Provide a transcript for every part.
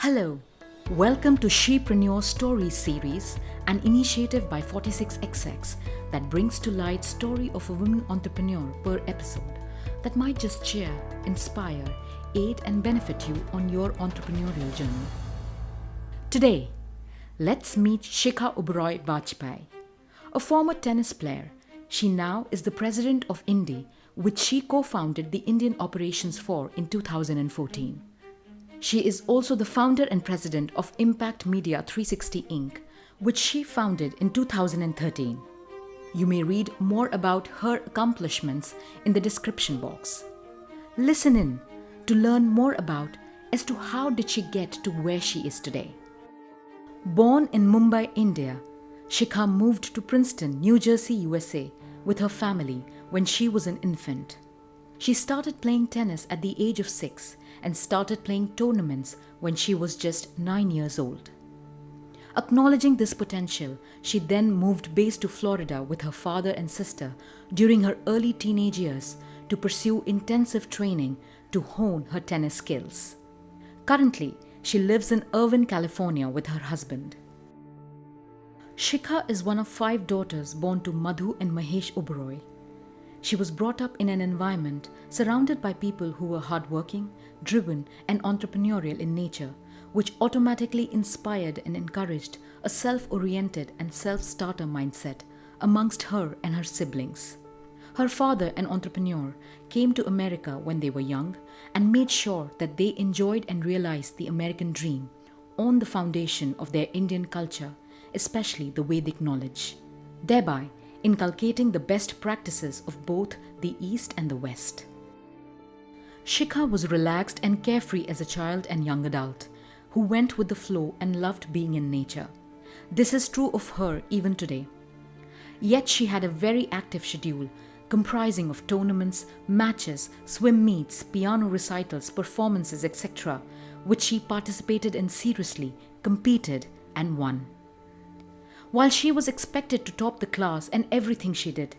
Hello, welcome to SHE-preneur Stories series, an initiative by 46XX that brings to light story of a woman entrepreneur per episode that might just cheer, inspire, aid and benefit you on your entrepreneurial journey. Today, let's meet SHIKHA Uberoi Bajpai. A former tennis player, she now is the president of Indy, which she co-founded the Indian operations for in 2014. She is also the founder and president of Impact Media 360 Inc., which she founded in 2013. You may read more about her accomplishments in the description box. Listen in to learn more about as to how did she get to where she is today. Born in Mumbai, India, Shikha moved to Princeton, New Jersey, USA with her family when she was an infant. She started playing tennis at the age of 6 and started playing tournaments when she was just 9 years old. Acknowledging this potential, she then moved base to Florida with her father and sister during her early teenage years to pursue intensive training to hone her tennis skills. Currently, she lives in Irvine, California with her husband. Shikha is one of 5 daughters born to Madhu and Mahesh Uberoi. She was brought up in an environment surrounded by people who were hardworking, driven, and entrepreneurial in nature, which automatically inspired and encouraged a self-oriented and self-starter mindset amongst her and her siblings. Her father, an entrepreneur, came to America when they were young and made sure that they enjoyed and realized the American dream on the foundation of their Indian culture, especially the Vedic knowledge, thereby inculcating the best practices of both the East and the West. Shikha was relaxed and carefree as a child and young adult, who went with the flow and loved being in nature. This is true of her even today. Yet she had a very active schedule, comprising of tournaments, matches, swim meets, piano recitals, performances, etc., which she participated in seriously, competed, and won. While she was expected to top the class in everything she did,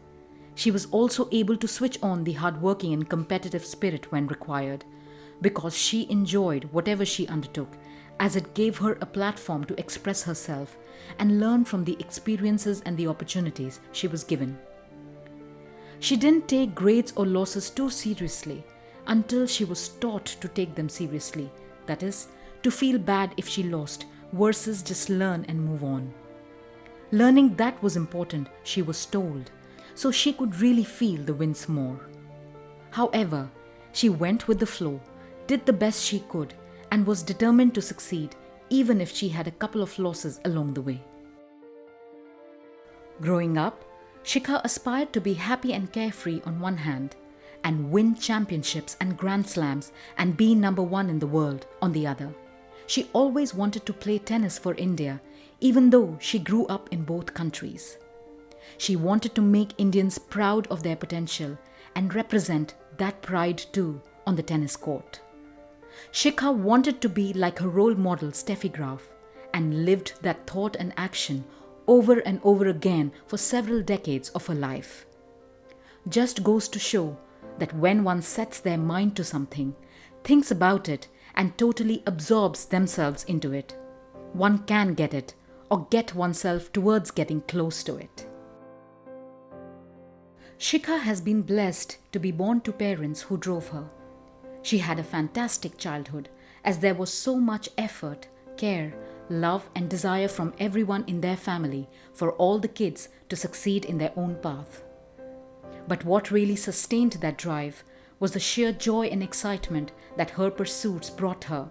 she was also able to switch on the hardworking and competitive spirit when required, because she enjoyed whatever she undertook, as it gave her a platform to express herself and learn from the experiences and the opportunities she was given. She didn't take grades or losses too seriously until she was taught to take them seriously, that is, to feel bad if she lost versus just learn and move on. Learning that was important, she was told, so she could really feel the wins more. However, she went with the flow, did the best she could, and was determined to succeed even if she had a couple of losses along the way. Growing up, Shikha aspired to be happy and carefree on one hand, and win championships and Grand Slams and be number 1 in the world on the other. She always wanted to play tennis for India, even though she grew up in both countries. She wanted to make Indians proud of their potential and represent that pride too on the tennis court. Shikha wanted to be like her role model Steffi Graf and lived that thought and action over and over again for several decades of her life. Just goes to show that when one sets their mind to something, thinks about it and totally absorbs themselves into it, one can get it or get oneself towards getting close to it. Shikha has been blessed to be born to parents who drove her. She had a fantastic childhood as there was so much effort, care, love and desire from everyone in their family for all the kids to succeed in their own path. But what really sustained that drive was the sheer joy and excitement that her pursuits brought her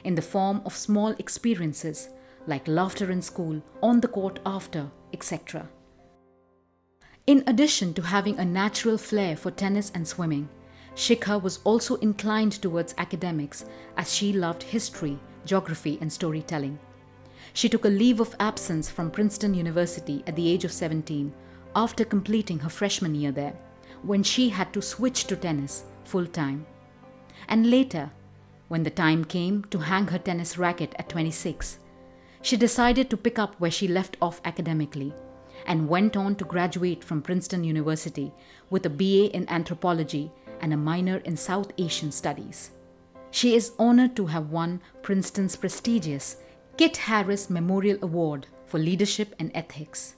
in the form of small experiences like laughter in school, on the court after, etc. In addition to having a natural flair for tennis and swimming, Shikha was also inclined towards academics as she loved history, geography and storytelling. She took a leave of absence from Princeton University at the age of 17 after completing her freshman year there, when she had to switch to tennis full-time. And later, when the time came to hang her tennis racket at 26, she decided to pick up where she left off academically and went on to graduate from Princeton University with a BA in anthropology and a minor in South Asian studies. She is honored to have won Princeton's prestigious Kit Harris Memorial Award for Leadership and Ethics.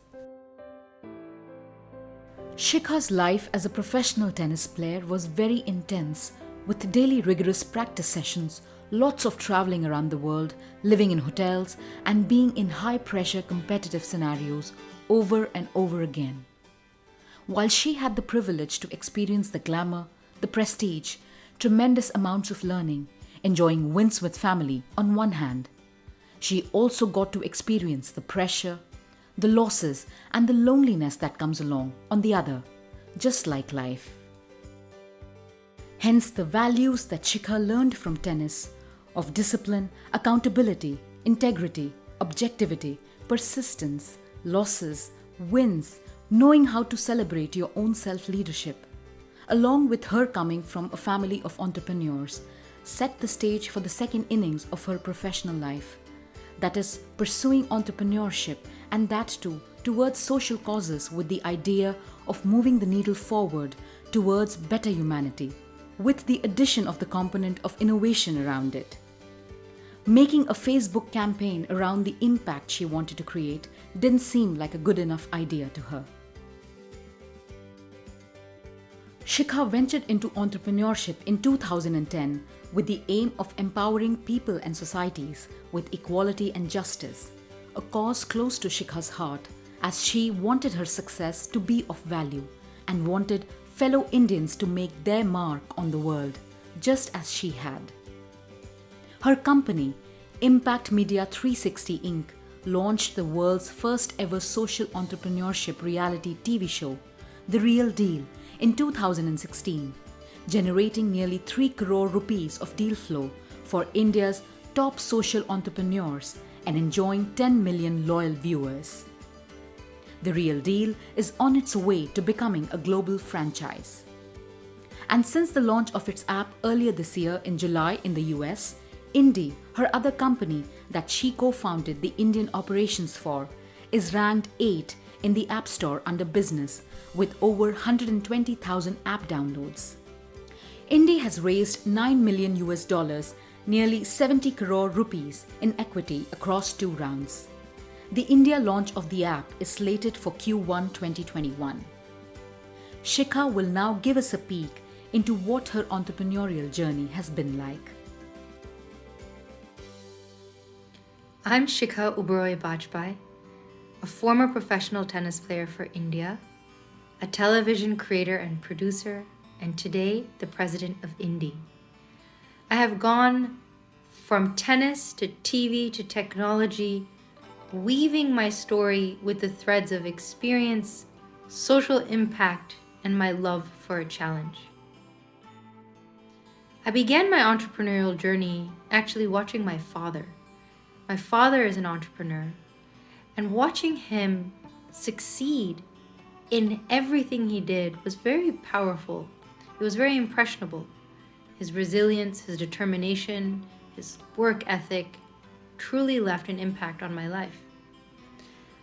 Shikha's life as a professional tennis player was very intense, with daily rigorous practice sessions, lots of traveling around the world, living in hotels, and being in high-pressure competitive scenarios over and over again. While she had the privilege to experience the glamour, the prestige, tremendous amounts of learning, enjoying wins with family on one hand, she also got to experience the pressure, the losses, and the loneliness that comes along on the other, just like life. Hence the values that Shikha learned from tennis of discipline, accountability, integrity, objectivity, persistence, losses, wins, knowing how to celebrate your own self-leadership, along with her coming from a family of entrepreneurs, set the stage for the second innings of her professional life. That is, pursuing entrepreneurship, and that too towards social causes with the idea of moving the needle forward towards better humanity, with the addition of the component of innovation around it. Making a Facebook campaign around the impact she wanted to create didn't seem like a good enough idea to her. Shikha ventured into entrepreneurship in 2010 with the aim of empowering people and societies with equality and justice, a cause close to Shikha's heart, as she wanted her success to be of value and wanted fellow Indians to make their mark on the world, just as she had. Her company, Impact Media 360 Inc., launched the world's first ever social entrepreneurship reality TV show, The Real Deal, in 2016, generating nearly 3 crore rupees of deal flow for India's top social entrepreneurs and enjoying 10 million loyal viewers. The Real Deal is on its way to becoming a global franchise. And since the launch of its app earlier this year in July in the US, Indie, her other company that she co-founded the Indian operations for, is ranked 8 in the App Store under business with over 120,000 app downloads. Indie has raised $9 million, nearly 70 crore rupees in equity across 2 rounds. The India launch of the app is slated for Q1 2021. Shikha will now give us a peek into what her entrepreneurial journey has been like. I'm SHIKHA UBEROI BAJPAI, a former professional tennis player for India, a television creator and producer, and today the president of Indie. I have gone from tennis to TV to technology, weaving my story with the threads of experience, social impact, and my love for a challenge. I began my entrepreneurial journey actually watching my father. My father is an entrepreneur, and watching him succeed in everything he did was very powerful. It was very impressionable. His resilience, his determination, his work ethic truly left an impact on my life.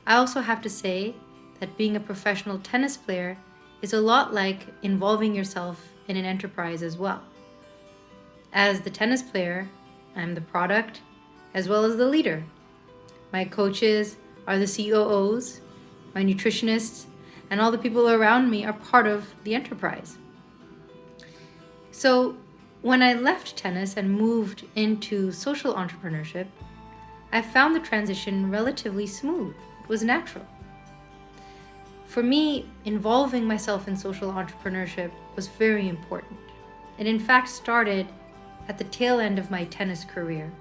I also have to say that being a professional tennis player is a lot like involving yourself in an enterprise as well. As the tennis player, I'm the product as well as the leader. My coaches are the COOs, my nutritionists, and all the people around me are part of the enterprise. So when I left tennis and moved into social entrepreneurship, I found the transition relatively smooth. It was natural. For me, involving myself in social entrepreneurship was very important. It in fact started at the tail end of my tennis career,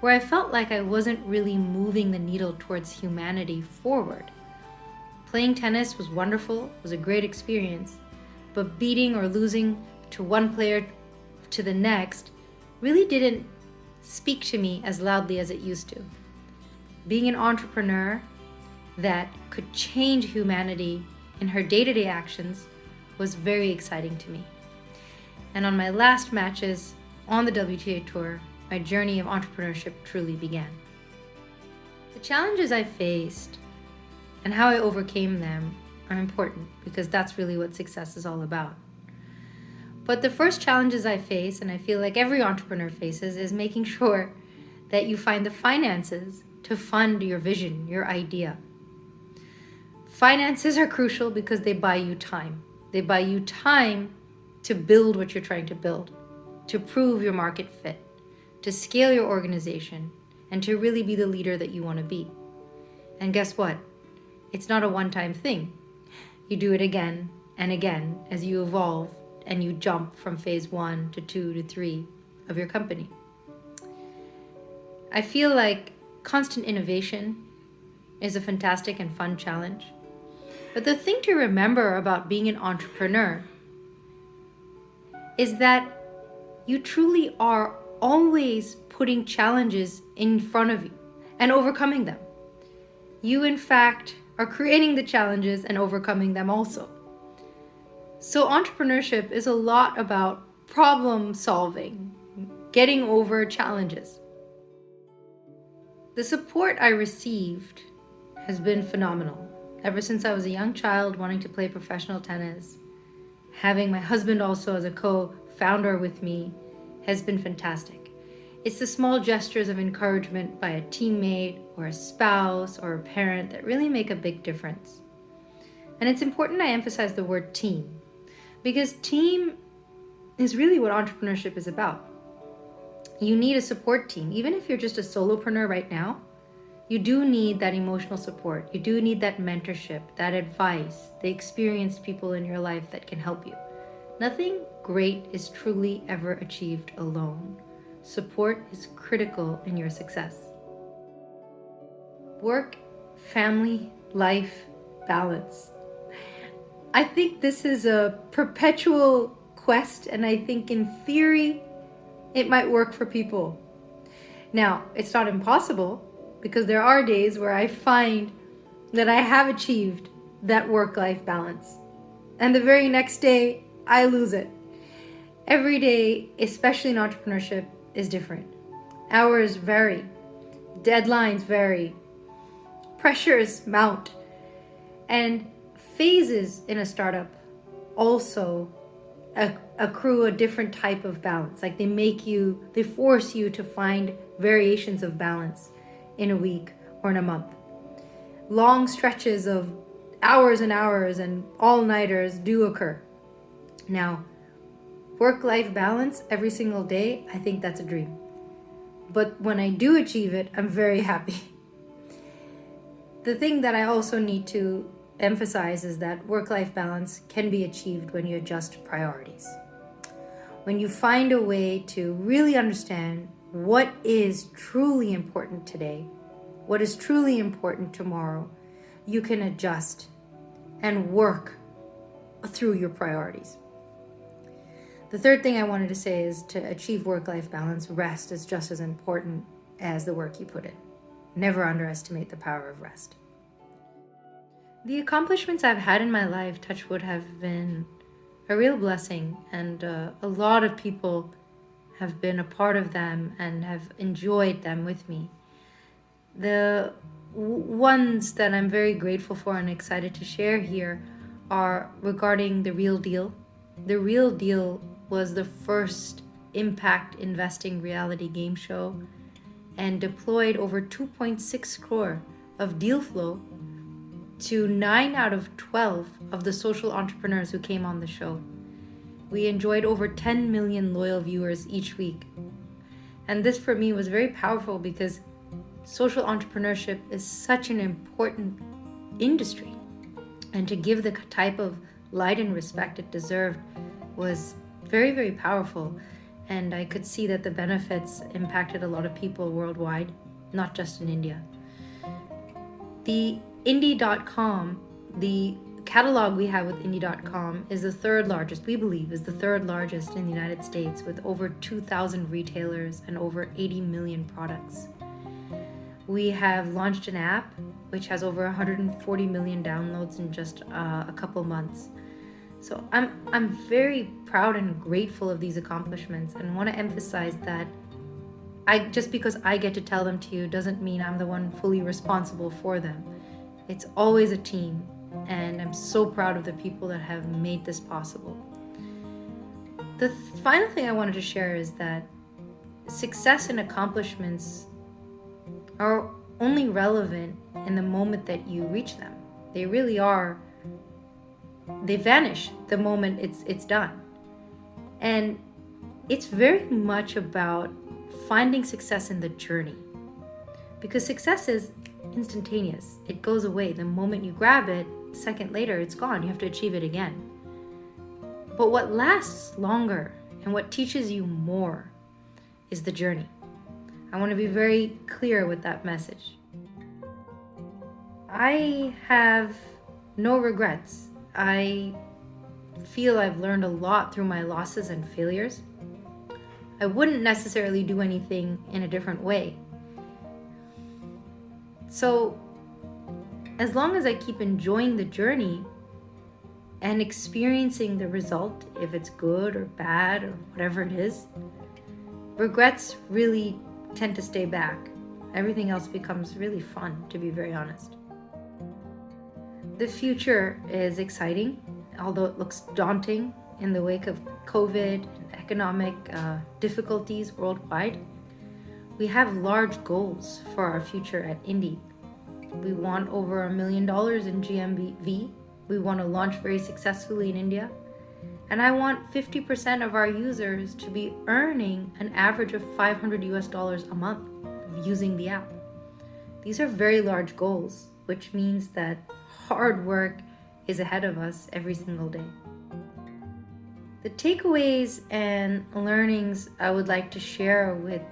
where I felt like I wasn't really moving the needle towards humanity forward. Playing tennis was wonderful, it was a great experience, but beating or losing to one player to the next really didn't speak to me as loudly as it used to. Being an entrepreneur that could change humanity in her day-to-day actions was very exciting to me. And on my last matches on the WTA Tour, my journey of entrepreneurship truly began. The challenges I faced and how I overcame them are important because that's really what success is all about. But the first challenges I face, and I feel like every entrepreneur faces, is making sure that you find the finances to fund your vision, your idea. Finances are crucial because they buy you time. They buy you time to build what you're trying to build, to prove your market fit, to scale your organization, and to really be the leader that you want to be. And guess what? It's not a one-time thing. You do it again and again as you evolve and you jump from phase 1 to 2 to 3 of your company. I feel like constant innovation is a fantastic and fun challenge. But the thing to remember about being an entrepreneur is that you truly are always putting challenges in front of you and overcoming them. You, in fact, are creating the challenges and overcoming them also. So entrepreneurship is a lot about problem solving, getting over challenges. The support I received has been phenomenal. Ever since I was a young child wanting to play professional tennis, having my husband also as a co-founder with me has been fantastic. It's the small gestures of encouragement by a teammate or a spouse or a parent that really make a big difference. And it's important I emphasize the word team, because team is really what entrepreneurship is about. You need a support team. Even if you're just a solopreneur right now, you do need that emotional support. You do need that mentorship, that advice, the experienced people in your life that can help you. Nothing great is truly ever achieved alone. Support is critical in your success. Work, family, life, balance. I think this is a perpetual quest, and I think in theory, it might work for people. Now, it's not impossible, because there are days where I find that I have achieved that work-life balance. And the very next day, I lose it. Every day, especially in entrepreneurship, is different. Hours vary. Deadlines vary. Pressures mount. And phases in a startup also accrue a different type of balance. Like they force you to find variations of balance in a week or in a month. Long stretches of hours and hours and all-nighters do occur. Now, work-life balance every single day, I think that's a dream. But when I do achieve it, I'm very happy. The thing that I also need to emphasize is that work-life balance can be achieved when you adjust priorities. When you find a way to really understand what is truly important today, what is truly important tomorrow, you can adjust and work through your priorities. The third thing I wanted to say is to achieve work-life balance, rest is just as important as the work you put in. Never underestimate the power of rest. The accomplishments I've had in my life, touch wood, have been a real blessing, and a lot of people have been a part of them and have enjoyed them with me. The ones that I'm very grateful for and excited to share here are regarding The Real Deal. The Real Deal was the first impact investing reality game show and deployed over 2.6 crore of deal flow to 9 out of 12 of the social entrepreneurs who came on the show. We enjoyed over 10 million loyal viewers each week. And this for me was very powerful because social entrepreneurship is such an important industry. And to give the type of light and respect it deserved was very, very powerful. And I could see that the benefits impacted a lot of people worldwide, not just in India. The Indie.com, the catalog we have with Indie.com is the third largest, we believe, is the third largest in the United States, with over 2,000 retailers and over 80 million products. We have launched an app which has over 140 million downloads in just a couple months. So I'm very proud and grateful of these accomplishments, and want to emphasize that just because I get to tell them to you doesn't mean I'm the one fully responsible for them. It's always a team, and I'm so proud of the people that have made this possible. The final thing I wanted to share is that success and accomplishments are only relevant in the moment that you reach them. They really are. They vanish the moment it's done. And it's very much about finding success in the journey. Because success is instantaneous. It goes away. The moment you grab it, a second later, it's gone. You have to achieve it again. But what lasts longer and what teaches you more is the journey. I want to be very clear with that message. I have no regrets. I feel I've learned a lot through my losses and failures. I wouldn't necessarily do anything in a different way. So, as long as I keep enjoying the journey and experiencing the result, if it's good or bad or whatever it is, regrets really tend to stay back. Everything else becomes really fun, to be very honest. The future is exciting, although it looks daunting in the wake of COVID and economic difficulties worldwide. We have large goals for our future at Indie. We want over $1 million in GMV. We want to launch very successfully in India. And I want 50% of our users to be earning an average of $500 a month using the app. These are very large goals, which means that hard work is ahead of us every single day. The takeaways and learnings I would like to share with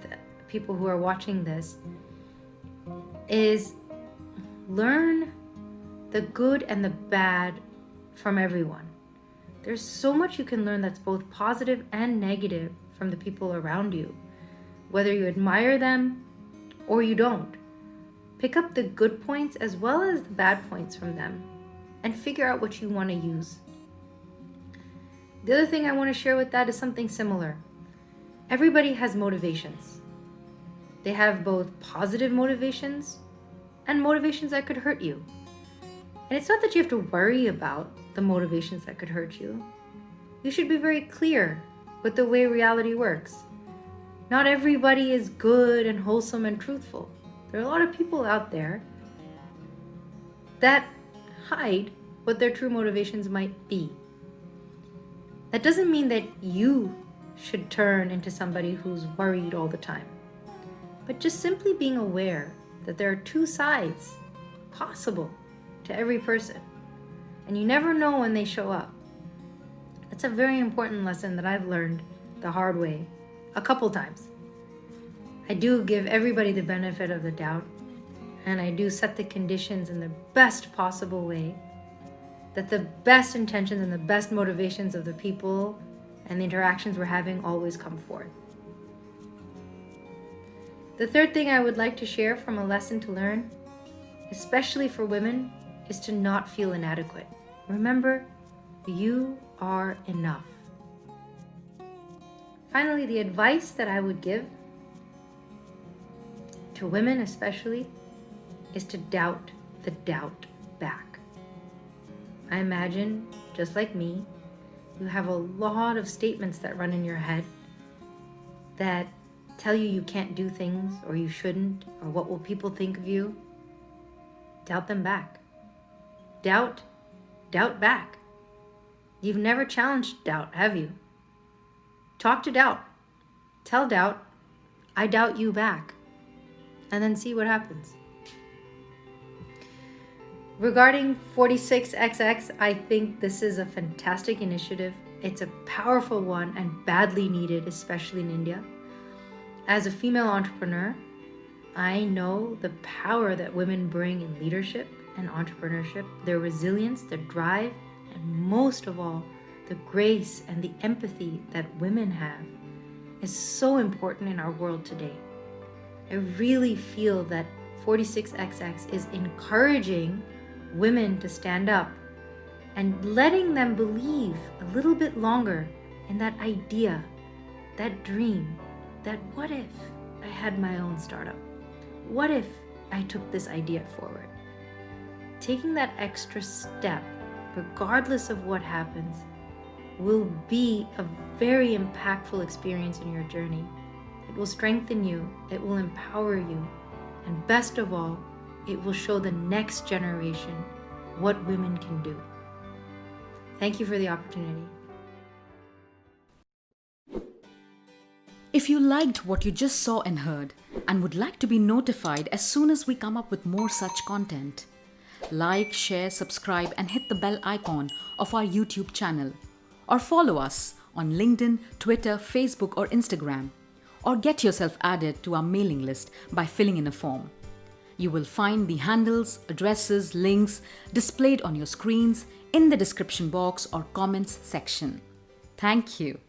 people who are watching this is learn the good and the bad from everyone. There's so much you can learn that's both positive and negative from the people around you, whether you admire them or you don't. Pick up the good points as well as the bad points from them and figure out what you want to use. The other thing I want to share with that is something similar. Everybody has motivations. They have both positive motivations and motivations that could hurt you. And it's not that you have to worry about the motivations that could hurt you. You should be very clear with the way reality works. Not everybody is good and wholesome and truthful. There are a lot of people out there that hide what their true motivations might be. That doesn't mean that you should turn into somebody who's worried all the time, but just simply being aware that there are two sides possible to every person, and you never know when they show up. That's a very important lesson that I've learned the hard way a couple times. I do give everybody the benefit of the doubt, and I do set the conditions in the best possible way that the best intentions and the best motivations of the people and the interactions we're having always come forth. The third thing I would like to share from a lesson to learn, especially for women, is to not feel inadequate. Remember, you are enough. Finally, the advice that I would give to women especially is to doubt the doubt back. I imagine, just like me, you have a lot of statements that run in your head that tell you can't do things, or you shouldn't, or what will people think of you. Doubt them back. Doubt back. You've never challenged doubt, have you? Talk to doubt. Tell doubt, I doubt you back. And then see what happens. Regarding 46XX, I think this is a fantastic initiative. It's a powerful one and badly needed, especially in India. As a female entrepreneur, I know the power that women bring in leadership and entrepreneurship, their resilience, their drive, and most of all, the grace and the empathy that women have is so important in our world today. I really feel that 46XX is encouraging women to stand up and letting them believe a little bit longer in that idea, that dream, that what if I had my own startup? What if I took this idea forward? Taking that extra step, regardless of what happens, will be a very impactful experience in your journey. It will strengthen you, it will empower you, and best of all, it will show the next generation what women can do. Thank you for the opportunity. If you liked what you just saw and heard and would like to be notified as soon as we come up with more such content, like, share, subscribe, and hit the bell icon of our YouTube channel, or follow us on LinkedIn, Twitter, Facebook, or Instagram, or get yourself added to our mailing list by filling in a form. You will find the handles, addresses, links displayed on your screens in the description box or comments section. Thank you.